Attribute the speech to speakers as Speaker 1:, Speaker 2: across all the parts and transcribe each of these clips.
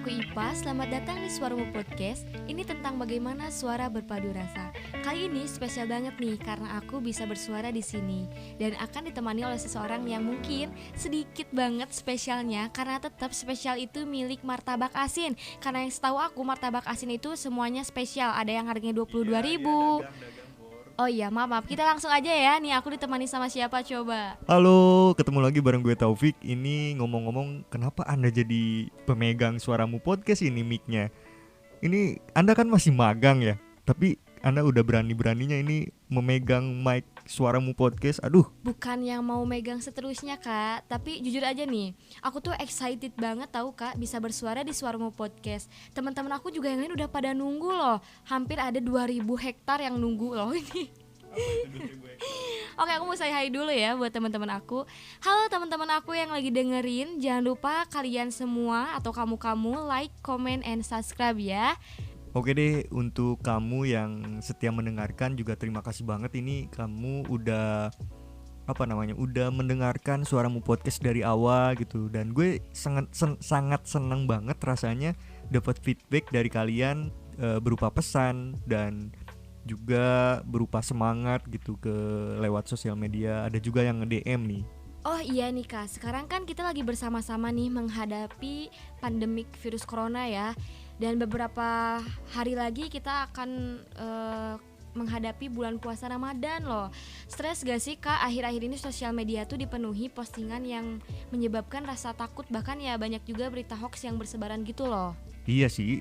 Speaker 1: aku Ipa, selamat datang di Suaramu Podcast. Ini tentang bagaimana suara berpadu rasa. Kali ini spesial banget nih karena aku bisa bersuara di sini dan akan ditemani oleh seseorang yang mungkin sedikit banget spesialnya karena tetap spesial itu milik Martabak Asin. Karena yang setahu aku Martabak Asin itu semuanya spesial. Ada yang harganya 22.000. Oh iya, maaf, kita langsung aja ya. Nih aku ditemani sama siapa coba?
Speaker 2: Halo, ketemu lagi bareng gue Taufik. Ini ngomong-ngomong, kenapa Anda jadi pemegang Suaramu Podcast ini mic-nya? Ini Anda kan masih magang ya, tapi Anda udah berani-beraninya ini memegang mic Suaramu Podcast. Aduh.
Speaker 1: Bukan yang mau megang seterusnya kak, tapi jujur aja nih, aku tuh excited banget tahu kak bisa bersuara di Suaramu Podcast. Teman-teman aku juga yang lain udah pada nunggu loh. Hampir ada 2.000 hektar yang nunggu loh ini. Oke, aku mau say hi dulu ya buat teman-teman aku. Halo teman-teman aku yang lagi dengerin, jangan lupa kalian semua atau kamu-kamu like, comment, and subscribe ya.
Speaker 2: Oke deh, untuk kamu yang setia mendengarkan juga terima kasih banget. Ini kamu udah udah mendengarkan Suaramu Podcast dari awal gitu. Dan gue sangat seneng banget rasanya dapat feedback dari kalian berupa pesan dan juga berupa semangat gitu ke lewat sosial media. Ada juga yang nge-DM nih.
Speaker 1: Oh iya nih kak, sekarang kan kita lagi bersama-sama nih menghadapi pandemik virus corona ya. Dan beberapa hari lagi kita akan menghadapi bulan puasa Ramadan loh. Stres gak sih kak, akhir-akhir ini sosial media tuh dipenuhi postingan yang menyebabkan rasa takut. Bahkan ya banyak juga berita hoax yang bersebaran gitu loh.
Speaker 2: Iya sih,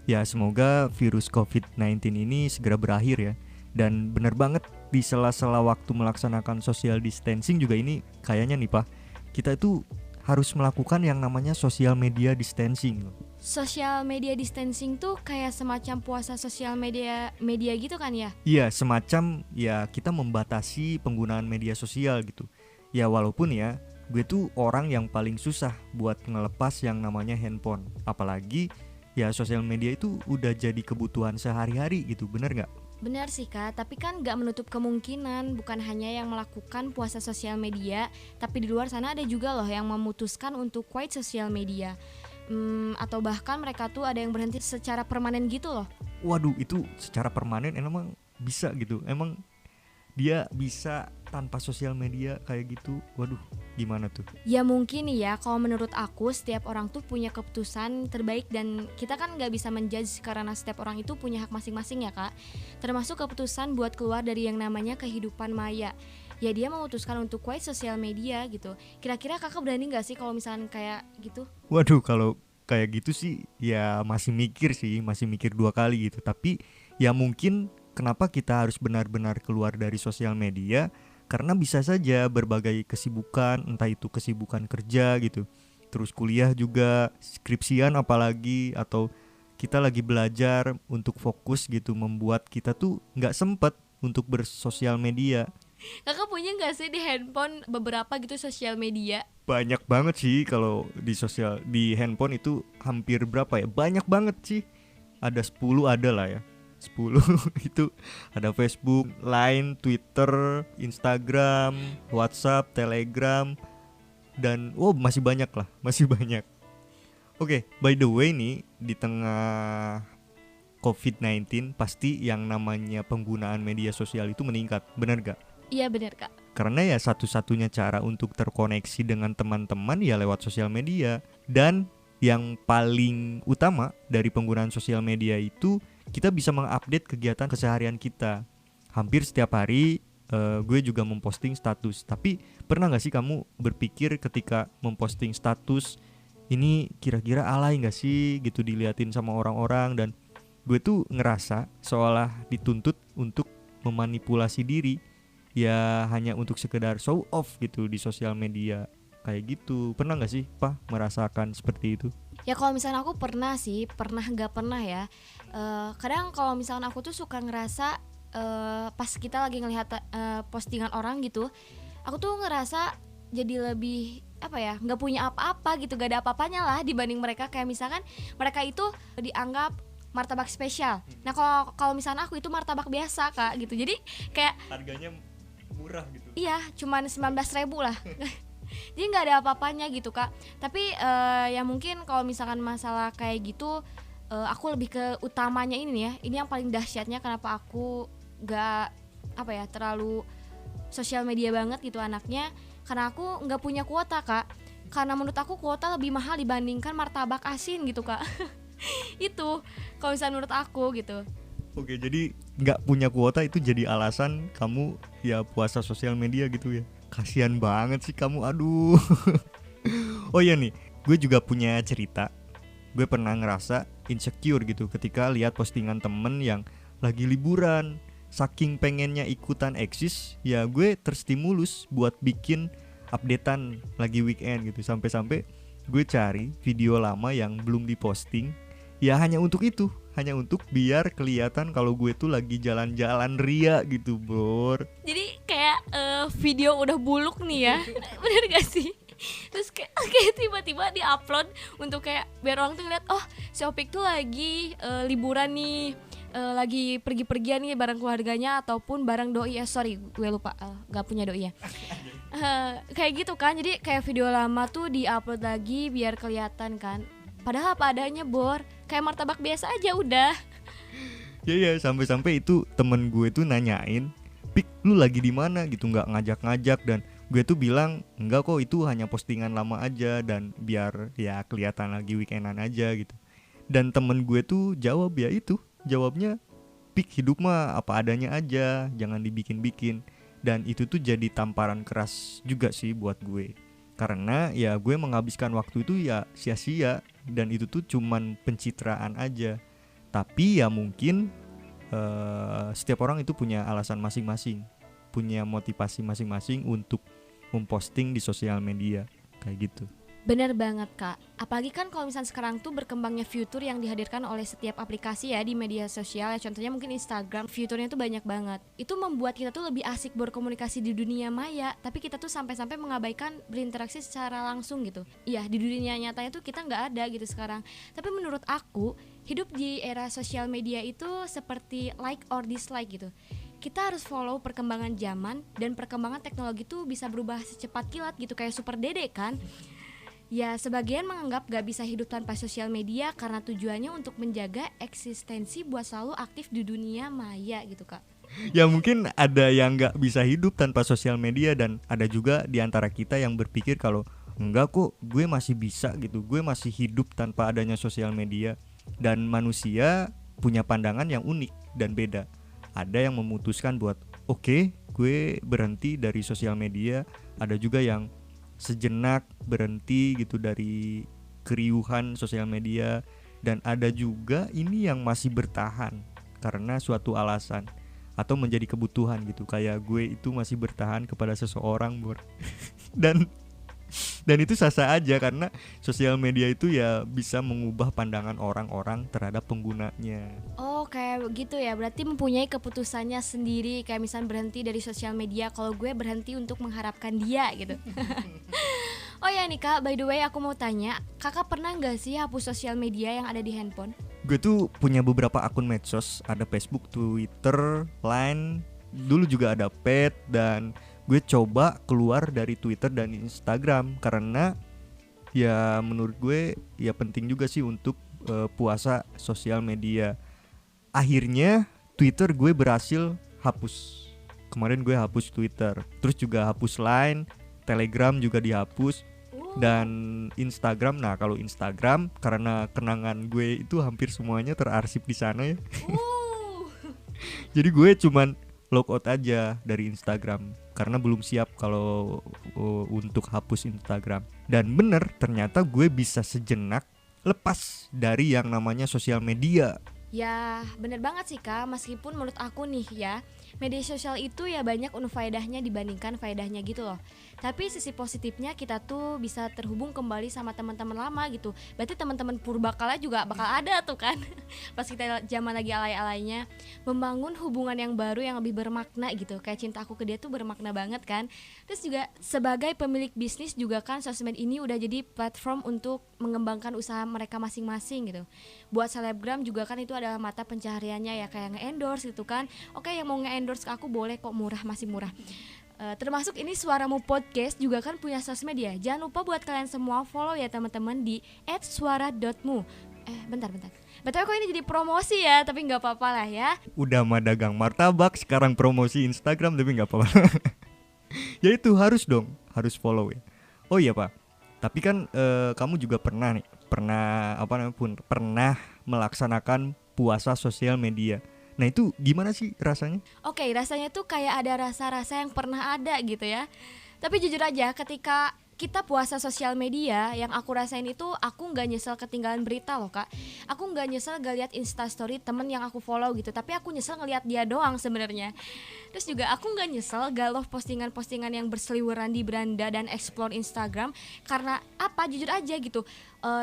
Speaker 2: ya semoga virus COVID-19 ini segera berakhir ya. Dan benar banget di sela-sela waktu melaksanakan social distancing juga ini kayaknya nih Pak, kita itu harus melakukan yang namanya social media distancing.
Speaker 1: Social media distancing tuh kayak semacam puasa sosial media gitu kan ya?
Speaker 2: Iya, semacam ya kita membatasi penggunaan media sosial gitu. Ya walaupun ya gue tuh orang yang paling susah buat ngelepas yang namanya handphone. Apalagi ya sosial media itu udah jadi kebutuhan sehari-hari gitu, bener gak?
Speaker 1: Benar sih kak, tapi kan gak menutup kemungkinan bukan hanya yang melakukan puasa sosial media, tapi di luar sana ada juga loh yang memutuskan untuk quit sosial media. Atau bahkan mereka tuh ada yang berhenti secara permanen gitu loh.
Speaker 2: Waduh, itu secara permanen emang bisa gitu? Emang dia bisa tanpa sosial media kayak gitu? Waduh, gimana tuh?
Speaker 1: Ya mungkin nih ya, kalau menurut aku setiap orang tuh punya keputusan terbaik. Dan kita kan gak bisa menjudge karena setiap orang itu punya hak masing-masing ya kak. Termasuk keputusan buat keluar dari yang namanya kehidupan maya. Ya dia memutuskan untuk quit sosial media gitu. Kira-kira kakak berani gak sih kalau misalnya kayak gitu?
Speaker 2: Waduh, kalau kayak gitu sih ya masih mikir 2 kali gitu. Tapi ya mungkin kenapa kita harus benar-benar keluar dari sosial media, karena bisa saja berbagai kesibukan, entah itu kesibukan kerja gitu, terus kuliah juga, skripsian apalagi, atau kita lagi belajar untuk fokus gitu, membuat kita tuh gak sempet untuk bersosial media.
Speaker 1: Kakak punya gak sih di handphone beberapa gitu sosial media?
Speaker 2: Banyak banget sih, kalau di handphone itu hampir berapa ya, banyak banget sih, ada 10 ada lah ya, 10 itu ada Facebook, Line, Twitter, Instagram, WhatsApp, Telegram, dan masih banyak. Oke, by the way nih, di tengah COVID-19 pasti yang namanya penggunaan media sosial itu meningkat, benar gak?
Speaker 1: Iya benar kak.
Speaker 2: Karena ya satu-satunya cara untuk terkoneksi dengan teman-teman ya lewat sosial media. Dan yang paling utama dari penggunaan sosial media itu kita bisa mengupdate kegiatan keseharian kita. Hampir setiap hari gue juga memposting status. Tapi pernah gak sih kamu berpikir ketika memposting status, ini kira-kira alay gak sih gitu diliatin sama orang-orang? Dan gue tuh ngerasa seolah dituntut untuk memanipulasi diri, ya hanya untuk sekedar show off gitu di sosial media. Kayak gitu, pernah gak sih Pak merasakan seperti itu?
Speaker 1: Ya kalau misalnya aku pernah sih, pernah gak pernah ya. Kadang kalau misalnya aku tuh suka ngerasa pas kita lagi ngelihat postingan orang gitu, aku tuh ngerasa jadi lebih gak punya apa-apa gitu, gak ada apa-apanya lah dibanding mereka. Kayak misalkan mereka itu dianggap martabak spesial. Nah kalau misalnya aku itu martabak biasa kak gitu. Jadi kayak
Speaker 2: harganya murah gitu.
Speaker 1: Iya, cuman 19.000 lah. Jadi nggak ada apa-apanya gitu Kak. Tapi ya mungkin kalau misalkan masalah kayak gitu, aku lebih ke utamanya ini nih ya. Ini yang paling dahsyatnya kenapa aku nggak apa ya terlalu sosial media banget gitu anaknya, karena aku nggak punya kuota Kak. Karena menurut aku kuota lebih mahal dibandingkan martabak asin gitu Kak. Itu kalau misalnya menurut aku gitu.
Speaker 2: Oke, jadi nggak punya kuota itu jadi alasan kamu ya puasa sosial media gitu ya. Kasian banget sih kamu, aduh. Oh iya nih, gue juga punya cerita. Gue pernah ngerasa insecure gitu ketika lihat postingan temen yang lagi liburan. Saking pengennya ikutan eksis, ya gue terstimulus buat bikin updatean lagi weekend gitu. Sampai-sampai gue cari video lama yang belum diposting. Ya hanya untuk itu, hanya untuk biar kelihatan kalau gue tuh lagi jalan-jalan ria gitu, bro.
Speaker 1: Jadi kayak video udah buluk nih ya. Bener gak sih? Terus kayak tiba-tiba di-upload untuk kayak biar orang tuh ngeliat, oh si Opik tuh lagi liburan nih, lagi pergi-pergian nih bareng keluarganya ataupun bareng doi ya. Sorry gue lupa, gak punya doi ya. Kayak gitu kan, jadi kayak video lama tuh di-upload lagi biar kelihatan kan. Padahal apa adanya Bor, kayak martabak biasa aja udah.
Speaker 2: Ya sampai-sampai itu temen gue tuh nanyain, Pik lu lagi di mana gitu, nggak ngajak-ngajak. Dan gue tuh bilang enggak kok, itu hanya postingan lama aja dan biar ya kelihatan lagi weekendan aja gitu. Dan temen gue tuh jawabnya Pik hidup mah apa adanya aja, jangan dibikin-bikin. Dan itu tuh jadi tamparan keras juga sih buat gue, karena ya gue menghabiskan waktu itu ya sia-sia dan itu tuh cuman pencitraan aja. Tapi ya mungkin setiap orang itu punya alasan masing-masing, punya motivasi masing-masing untuk memposting di sosial media kayak gitu.
Speaker 1: Bener banget Kak, apalagi kan kalau misalnya sekarang tuh berkembangnya fitur yang dihadirkan oleh setiap aplikasi ya di media sosial ya. Contohnya mungkin Instagram, fiturnya tuh banyak banget. Itu membuat kita tuh lebih asik berkomunikasi di dunia maya, tapi kita tuh sampai-sampai mengabaikan berinteraksi secara langsung gitu. Iya, di dunia nyatanya tuh kita nggak ada gitu sekarang. Tapi menurut aku, hidup di era sosial media itu seperti like or dislike gitu. Kita harus follow perkembangan zaman, dan perkembangan teknologi tuh bisa berubah secepat kilat gitu, kayak super dede kan. Ya, sebagian menganggap gak bisa hidup tanpa sosial media karena tujuannya untuk menjaga eksistensi buat selalu aktif di dunia maya gitu Kak.
Speaker 2: Ya mungkin ada yang gak bisa hidup tanpa sosial media, dan ada juga di antara kita yang berpikir kalau enggak kok, gue masih bisa gitu, gue masih hidup tanpa adanya sosial media. Dan manusia punya pandangan yang unik dan beda. Ada yang memutuskan buat oke, gue berhenti dari sosial media. Ada juga yang sejenak berhenti gitu dari keriuhan sosial media. Dan ada juga ini yang masih bertahan karena suatu alasan atau menjadi kebutuhan gitu. Kayak gue itu masih bertahan kepada seseorang, Bor. Dan itu sah-sah aja karena sosial media itu ya bisa mengubah pandangan orang-orang terhadap penggunanya.
Speaker 1: Oh kayak gitu ya, berarti mempunyai keputusannya sendiri. Kayak misalnya berhenti dari sosial media, kalau gue berhenti untuk mengharapkan dia gitu. Oh ya nih Kak, by the way aku mau tanya, Kakak pernah gak sih hapus sosial media yang ada di handphone?
Speaker 2: Gue tuh punya beberapa akun medsos, ada Facebook, Twitter, Line, dulu juga ada Pet. Dan gue coba keluar dari Twitter dan Instagram karena ya menurut gue ya penting juga sih untuk puasa sosial media. Akhirnya Twitter gue berhasil hapus. Kemarin gue hapus Twitter, terus juga hapus Line, Telegram juga dihapus, dan Instagram. Nah kalau Instagram karena kenangan gue itu hampir semuanya terarsip di sana ya. Jadi gue cuman logout aja dari Instagram karena belum siap kalau untuk hapus Instagram. Dan bener, ternyata gue bisa sejenak lepas dari yang namanya sosial media.
Speaker 1: Ya bener banget sih Kak, meskipun menurut aku nih ya, media sosial itu ya banyak unfaedahnya dibandingkan faedahnya gitu loh. Tapi sisi positifnya kita tuh bisa terhubung kembali sama teman-teman lama gitu. Berarti teman-teman purbakala juga bakal ada tuh kan. Pas kita zaman lagi alay-alaynya, membangun hubungan yang baru yang lebih bermakna gitu. Kayak cinta aku ke dia tuh bermakna banget kan. Terus juga sebagai pemilik bisnis juga kan, sosmed ini udah jadi platform untuk mengembangkan usaha mereka masing-masing gitu. Buat selebgram juga kan itu adalah mata pencahariannya ya, kayak nge-endorse gitu kan. Oke, yang mau nge-endorse ke aku boleh kok, murah, masih murah. Termasuk ini Suaramu Podcast juga kan punya sosmed ya. Jangan lupa buat kalian semua follow ya teman-teman di @suara.mu. Bentar. Betul kok ini jadi promosi ya, tapi nggak apa-apa lah ya.
Speaker 2: Udah mah dagang martabak, sekarang promosi Instagram, tapi nggak apa-apa. Ya itu harus dong, harus follow ya. Oh iya Pak, tapi kan kamu juga pernah melaksanakan puasa sosial media. Nah itu gimana sih rasanya?
Speaker 1: Oke, rasanya tuh kayak ada rasa-rasa yang pernah ada gitu ya. Tapi jujur aja ketika kita puasa sosial media, yang aku rasain itu aku nggak nyesel ketinggalan berita loh kak. Aku nggak nyesel gak lihat instastory temen yang aku follow gitu, tapi aku nyesel ngelihat dia doang sebenarnya. Terus juga aku nggak nyesel gak love postingan-postingan yang berseliweran di beranda dan explore Instagram. Karena apa? Jujur aja gitu,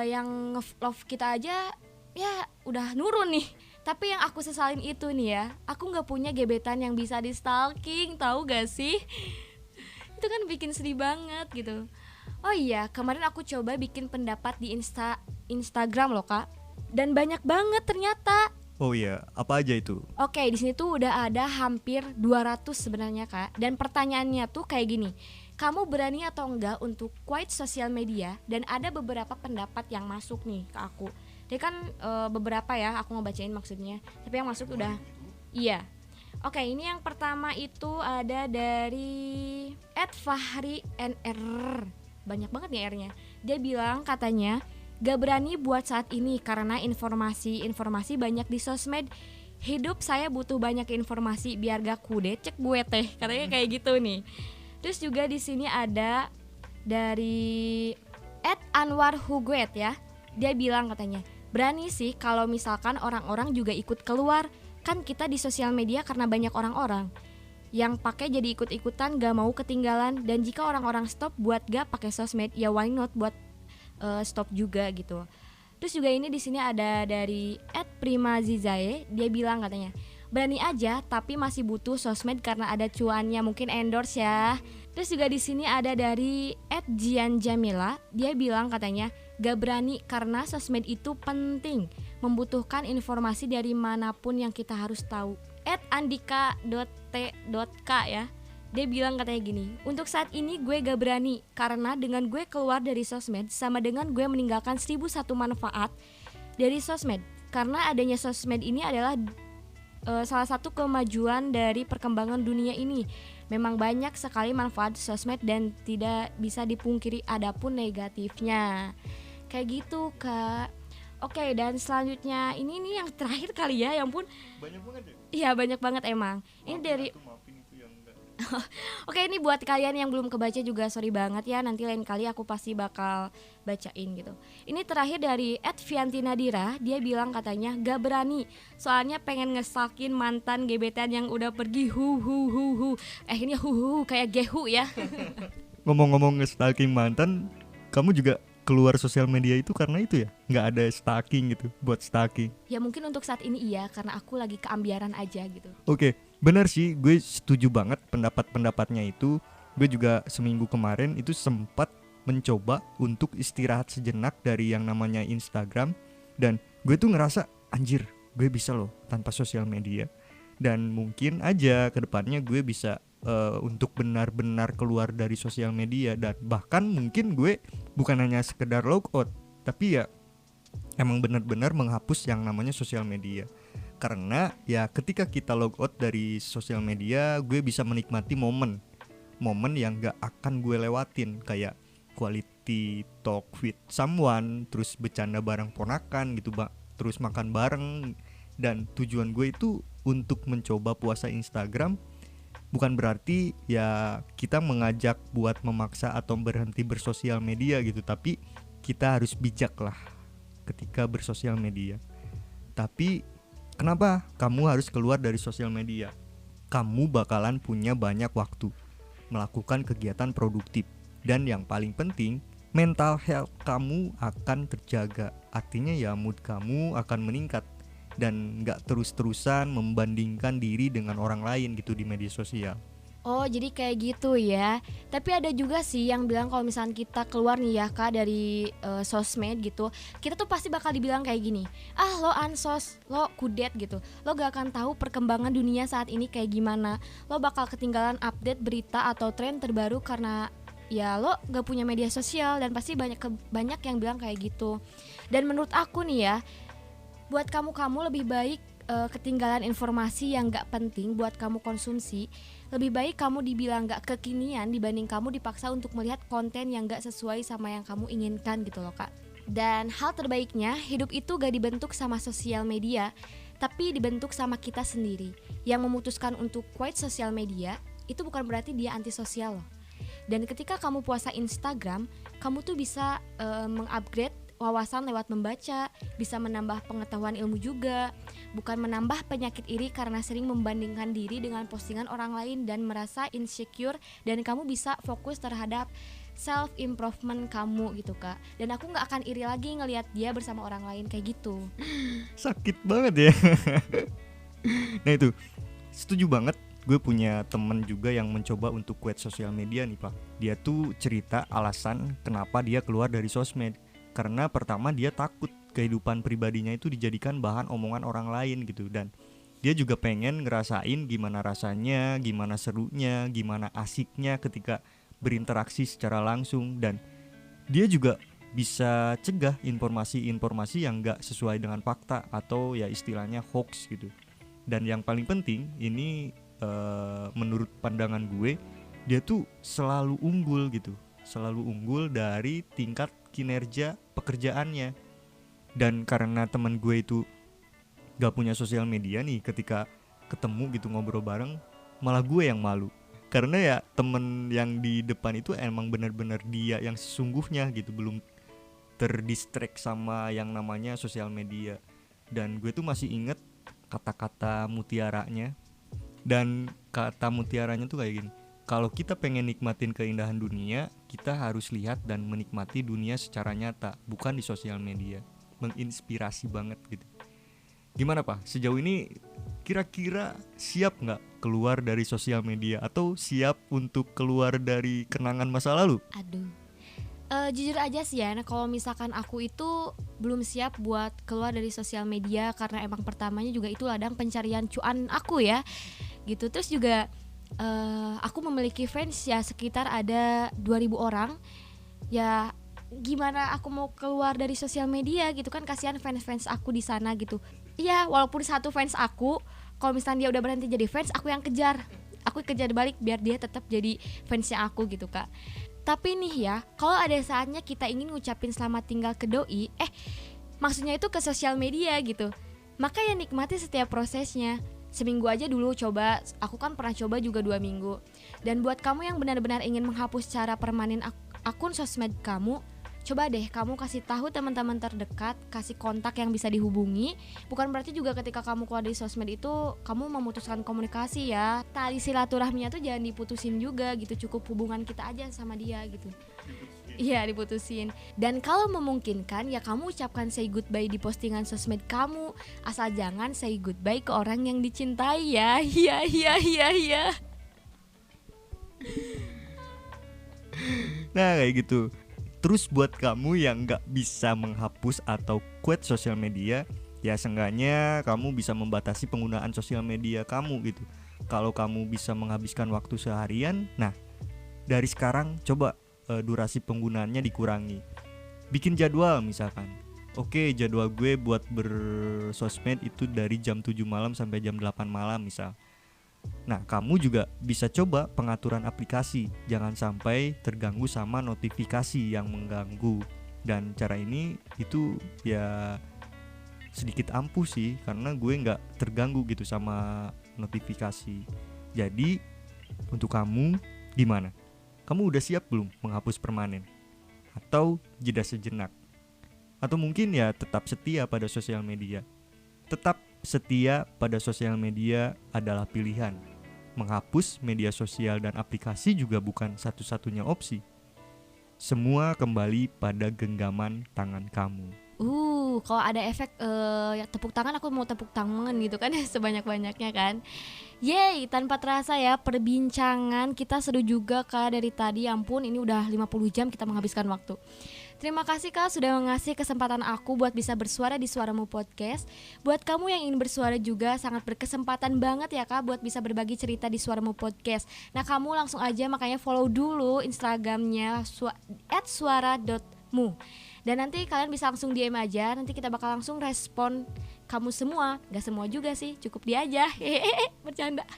Speaker 1: yang love kita aja ya udah nurun nih. Tapi yang aku sesalin itu nih ya, aku nggak punya gebetan yang bisa di stalking, tahu gak sih? Itu kan bikin sedih banget gitu. Oh iya, kemarin aku coba bikin pendapat di Instagram loh kak, dan banyak banget ternyata.
Speaker 2: Oh iya, apa aja itu?
Speaker 1: Oke, di sini tuh udah ada hampir 200 sebenarnya kak. Dan pertanyaannya tuh kayak gini, kamu berani atau enggak untuk quit sosial media? Dan ada beberapa pendapat yang masuk nih ke aku. Dia kan beberapa ya, aku ngebacain maksudnya. Tapi yang masuk udah, iya. Oke, ini yang pertama itu ada dari @fahri_nr. Banyak banget nih R-nya. Dia bilang katanya gak berani buat saat ini karena informasi banyak di sosmed. Hidup saya butuh banyak informasi biar gak kudet cek gue teh. Katanya kayak gitu nih. Terus juga di sini ada dari @anwarhuguet ya. Dia bilang katanya, berani sih kalau misalkan orang-orang juga ikut keluar. Kan kita di sosial media karena banyak orang-orang yang pakai jadi ikut-ikutan, gak mau ketinggalan. Dan jika orang-orang stop buat gak pakai sosmed, ya why not buat stop juga gitu. Terus juga ini di sini ada dari @primazizae. Dia bilang katanya, berani aja tapi masih butuh sosmed karena ada cuannya, mungkin endorse ya. Terus juga di sini ada dari @jianjamila. Dia bilang katanya gak berani karena sosmed itu penting, membutuhkan informasi dari manapun yang kita harus tahu. @andika.t.k ya. Dia bilang katanya gini, untuk saat ini gue gak berani karena dengan gue keluar dari sosmed sama dengan gue meninggalkan 1001 manfaat dari sosmed. Karena adanya sosmed ini adalah salah satu kemajuan dari perkembangan dunia ini. Memang banyak sekali manfaat sosmed dan tidak bisa dipungkiri adapun negatifnya. Kayak gitu kak. Oke, dan selanjutnya ini yang terakhir kali ya, ya ampun.
Speaker 2: Banyak banget ya?
Speaker 1: Iya banyak banget emang. Ini dari Oke, ini buat kalian yang belum kebaca juga sorry banget ya. Nanti lain kali aku pasti bakal bacain gitu. Ini terakhir dari @viantinadira. Dia bilang katanya gak berani, soalnya pengen ngestalkin mantan gebetan yang udah pergi. Ini kayak gehu ya.
Speaker 2: Ngomong-ngomong nge-stalking mantan, kamu juga keluar sosial media itu karena itu ya? Nggak ada stalking gitu, buat stalking?
Speaker 1: Ya mungkin untuk saat ini iya, karena aku lagi keambiaran aja gitu.
Speaker 2: Oke, benar sih, gue setuju banget pendapat-pendapatnya itu. Gue juga seminggu kemarin itu sempat mencoba untuk istirahat sejenak dari yang namanya Instagram. Dan gue tuh ngerasa, anjir, gue bisa loh tanpa sosial media. Dan mungkin aja kedepannya gue bisa untuk benar-benar keluar dari sosial media. Dan bahkan mungkin gue bukan hanya sekedar logout, tapi ya emang benar-benar menghapus yang namanya sosial media. Karena ya ketika kita logout dari sosial media, gue bisa menikmati momen yang gak akan gue lewatin, kayak quality talk with someone, terus bercanda bareng ponakan gitu, terus makan bareng. Dan tujuan gue itu untuk mencoba puasa Instagram. Bukan berarti ya kita mengajak buat memaksa atau berhenti bersosial media gitu, tapi kita harus bijak lah ketika bersosial media. Tapi kenapa kamu harus keluar dari sosial media? Kamu bakalan punya banyak waktu melakukan kegiatan produktif. Dan yang paling penting, mental health kamu akan terjaga. Artinya ya mood kamu akan meningkat dan gak terus-terusan membandingkan diri dengan orang lain gitu di media sosial.
Speaker 1: Oh, jadi kayak gitu ya. Tapi ada juga sih yang bilang kalau misalnya kita keluar nih ya Kak dari sosmed gitu, kita tuh pasti bakal dibilang kayak gini. Ah, lo ansos, lo kudet gitu. Lo gak akan tahu perkembangan dunia saat ini kayak gimana. Lo bakal ketinggalan update berita atau tren terbaru karena ya lo gak punya media sosial, dan pasti banyak yang bilang kayak gitu. Dan menurut aku nih ya, buat kamu lebih baik ketinggalan informasi yang gak penting buat kamu konsumsi. Lebih baik kamu dibilang gak kekinian dibanding kamu dipaksa untuk melihat konten yang gak sesuai sama yang kamu inginkan gitu loh Kak. Dan hal terbaiknya, hidup itu gak dibentuk sama sosial media, tapi dibentuk sama kita sendiri. Yang memutuskan untuk quit sosial media, itu bukan berarti dia antisosial loh. Dan ketika kamu puasa Instagram, kamu tuh bisa mengupgrade wawasan lewat membaca, bisa menambah pengetahuan ilmu juga, bukan menambah penyakit iri karena sering membandingkan diri dengan postingan orang lain dan merasa insecure, dan kamu bisa fokus terhadap self improvement kamu gitu Kak. Dan aku gak akan iri lagi ngelihat dia bersama orang lain kayak gitu.
Speaker 2: Sakit banget ya. Nah itu, setuju banget. Gue punya temen juga yang mencoba untuk quit sosial media nih Pak. Dia tuh cerita alasan kenapa dia keluar dari sosmed. Karena pertama dia takut kehidupan pribadinya itu dijadikan bahan omongan orang lain gitu. Dan dia juga pengen ngerasain gimana rasanya, gimana serunya, gimana asiknya ketika berinteraksi secara langsung. Dan dia juga bisa cegah informasi-informasi yang gak sesuai dengan fakta atau ya istilahnya hoax gitu. Dan yang paling penting ini menurut pandangan gue, dia tuh selalu unggul gitu, selalu unggul dari tingkat kinerja pekerjaannya. Dan karena teman gue itu gak punya sosial media nih, ketika ketemu gitu ngobrol bareng, malah gue yang malu. Karena ya temen yang di depan itu emang benar-benar dia yang sesungguhnya gitu, belum terdistract sama yang namanya sosial media. Dan gue tuh masih inget kata-kata mutiaranya. Dan kata mutiaranya tuh kayak gini: kalau kita pengen nikmatin keindahan dunia, kita harus lihat dan menikmati dunia secara nyata, bukan di sosial media. Menginspirasi banget gitu. Gimana Pak? Sejauh ini kira-kira siap gak keluar dari sosial media? Atau siap untuk keluar dari kenangan masa lalu?
Speaker 1: Aduh, jujur aja sih ya, kalau misalkan aku itu belum siap buat keluar dari sosial media, karena emang pertamanya juga itu ladang pencarian cuan aku ya gitu. Terus juga aku memiliki fans ya sekitar ada 2.000 orang. Ya gimana aku mau keluar dari sosial media gitu kan, kasihan fans-fans aku di sana gitu. Iya, walaupun satu fans aku, kalau misalnya dia udah berhenti jadi fans, aku yang kejar. Aku kejar balik biar dia tetap jadi fansnya aku gitu Kak. Tapi nih ya, kalau ada saatnya kita ingin ngucapin selamat tinggal ke doi, maksudnya itu ke sosial media gitu, maka ya nikmati setiap prosesnya. Seminggu aja dulu coba, aku kan pernah coba juga 2 minggu. Dan buat kamu yang benar-benar ingin menghapus secara permanen akun sosmed kamu, coba deh kamu kasih tahu teman-teman terdekat, kasih kontak yang bisa dihubungi. Bukan berarti juga ketika kamu keluar dari sosmed itu kamu memutuskan komunikasi ya. Tali silaturahminya tuh jangan diputusin juga gitu, cukup hubungan kita aja sama dia gitu. Iya, diputusin. Dan kalau memungkinkan ya kamu ucapkan say goodbye di postingan sosmed kamu. Asal jangan say goodbye ke orang yang dicintai ya. Iya.
Speaker 2: Nah kayak gitu. Terus buat kamu yang gak bisa menghapus atau quit sosial media, ya seenggaknya kamu bisa membatasi penggunaan sosial media kamu gitu. Kalau kamu bisa menghabiskan waktu seharian, nah dari sekarang coba durasi penggunaannya dikurangi. Bikin jadwal misalkan. Oke, jadwal gue buat bersosmed itu dari jam 7 malam sampai jam 8 malam misal. Nah, kamu juga bisa coba pengaturan aplikasi. Jangan sampai terganggu sama notifikasi yang mengganggu. Dan cara ini itu ya sedikit ampuh sih, karena gue gak terganggu gitu sama notifikasi. Jadi untuk kamu gimana? Kamu udah siap belum menghapus permanen? Atau jeda sejenak? Atau mungkin ya tetap setia pada sosial media? Tetap setia pada sosial media adalah pilihan. Menghapus media sosial dan aplikasi juga bukan satu-satunya opsi. Semua kembali pada genggaman tangan kamu.
Speaker 1: tuh kalau ada efek ya tepuk tangan, aku mau tepuk tangan gitu kan sebanyak-banyaknya kan. Yeay, tanpa terasa ya perbincangan kita seru juga Kak dari tadi. Ampun, ini udah 50 jam kita menghabiskan waktu. Terima kasih Kak sudah ngasih kesempatan aku buat bisa bersuara di Suaramu Podcast. Buat kamu yang ingin bersuara juga sangat berkesempatan banget ya Kak buat bisa berbagi cerita di Suaramu Podcast. Nah, kamu langsung aja makanya follow dulu Instagramnya @suara.mu. Dan nanti kalian bisa langsung DM aja, nanti kita bakal langsung respon kamu semua. Gak semua juga sih, cukup dia aja. Bercanda.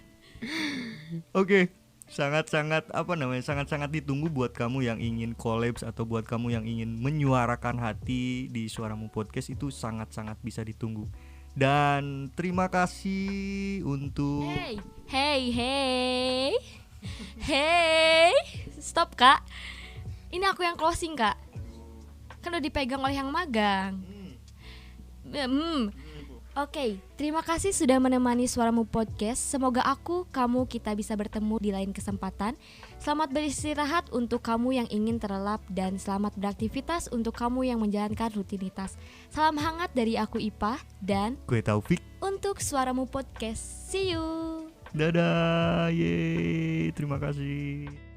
Speaker 2: Oke, sangat-sangat sangat-sangat ditunggu buat kamu yang ingin collabs atau buat kamu yang ingin menyuarakan hati di Suaramu Podcast, itu sangat-sangat bisa ditunggu. Dan terima kasih untuk
Speaker 1: Hey stop Kak, ini aku yang closing Kak, kan udah dipegang oleh yang magang. Oke, terima kasih sudah menemani Suaramu Podcast. Semoga kamu, kita bisa bertemu di lain kesempatan. Selamat beristirahat untuk kamu yang ingin terlelap, dan selamat beraktivitas untuk kamu yang menjalankan rutinitas. Salam hangat dari aku Ipah dan
Speaker 2: gue Taufik
Speaker 1: untuk Suaramu Podcast. See you.
Speaker 2: Dadah, yeay, terima kasih.